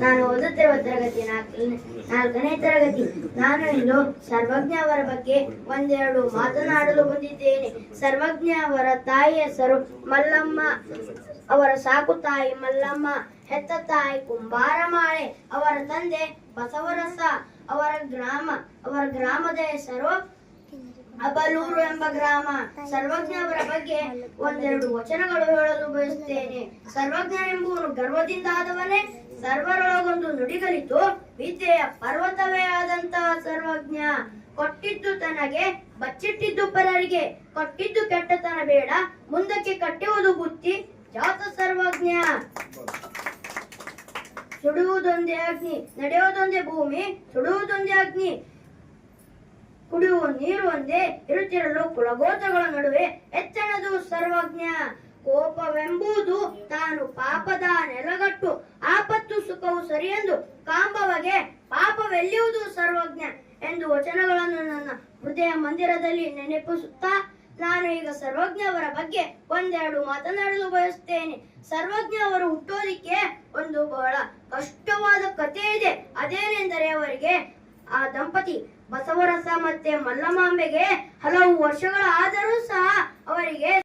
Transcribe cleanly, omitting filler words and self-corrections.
ನಾನು ಓದುತ್ತಿರುವ ತರಗತಿ ನಾಲ್ಕನೇ ತರಗತಿ. ನಾನು ಇಂದು ಸರ್ವಜ್ಞ ಅವರ ಬಗ್ಗೆ ಒಂದೆರಡು ಮಾತನಾಡಲು ಬಂದಿದ್ದೇನೆ. ಸರ್ವಜ್ಞ ಅವರ ತಾಯಿ ಹೆಸರು ಮಲ್ಲಮ್ಮ. ಅವರ ಸಾಕು ತಾಯಿ ಮಲ್ಲಮ್ಮ, ಹೆತ್ತ ತಾಯಿ ಕುಂಬಾರಮಾಳೆ, ಅವರ ತಂದೆ ಬಸವರಸ. ಅವರ ಗ್ರಾಮದ ಹೆಸರು ಅಬಲೂರು ಎಂಬ ಗ್ರಾಮ. ಸರ್ವಜ್ಞ ಅವರ ಬಗ್ಗೆ ಒಂದೆರಡು ವಚನಗಳು ಹೇಳಲು ಬಯಸುತ್ತೇನೆ. ಸರ್ವಜ್ಞನೆಂಬುವನು ಗರ್ವದಿಂದ ಆದವನೇ, ಸರ್ವರೊಳಗೊಂದು ನುಡಿಗಲಿತು, ವಿದ್ಯೆಯ ಪರ್ವತವೇ ಆದಂತಹ ಸರ್ವಜ್ಞ. ಕೊಟ್ಟಿದ್ದು ತನಗೆ, ಬಚ್ಚಿಟ್ಟಿದ್ದು ಪರರಿಗೆ, ಕೊಟ್ಟಿದ್ದು ಕೆಟ್ಟತನ ಬೇಡ, ಮುಂದಕ್ಕೆ ಕಟ್ಟುವುದು ಬುದ್ಧಿ, ಜಾತ ಸರ್ವಜ್ಞ. ಸುಡುವುದೊಂದೇ ಅಗ್ನಿ, ನಡೆಯುವುದೊಂದೇ ಭೂಮಿ, ಸುಡುವುದೊಂದೇ ಅಗ್ನಿ, ಕುಡಿಯುವ ನೀರು ಒಂದೇ, ಇರುತ್ತಿರಲು ಕುಲಗೋತ್ರಗಳ ನಡುವೆ ಎಚ್ಚಣದು ಸರ್ವಜ್ಞ. ಕೋಪವೆಂಬುದು ತಾನು ಪಾಪದ ನೆಲಗಟ್ಟು, ಆಪತ್ತು ಸುಖವು ಸರಿಯೆಂದು ಕಾಂಬವಗೆ ಪಾಪವೆಲ್ಲಿಯುವುದು ಸರ್ವಜ್ಞ ಎಂದು ವಚನಗಳನ್ನು ನನ್ನ ಹೃದಯ ಮಂದಿರದಲ್ಲಿ ನೆನಪಿಸುತ್ತಾ ನಾನು ಈಗ ಸರ್ವಜ್ಞ ಅವರ ಬಗ್ಗೆ ಒಂದೆರಡು ಮಾತನಾಡಲು ಬಯಸುತ್ತೇನೆ. ಸರ್ವಜ್ಞ ಅವರು ಹುಟ್ಟೋದಿಕ್ಕೆ ಒಂದು ಬಹಳ ಕಷ್ಟವಾದ ಕಥೆ ಇದೆ. ಅದೇನೆಂದರೆ, ಅವರಿಗೆ ಆ ದಂಪತಿ ಬಸವರಸ ಮತ್ತೆ ಮಲ್ಲಮಾಂಬೆಗೆ ಹಲವು ವರ್ಷಗಳಾದರೂ ಸಹ ಅವರಿಗೆ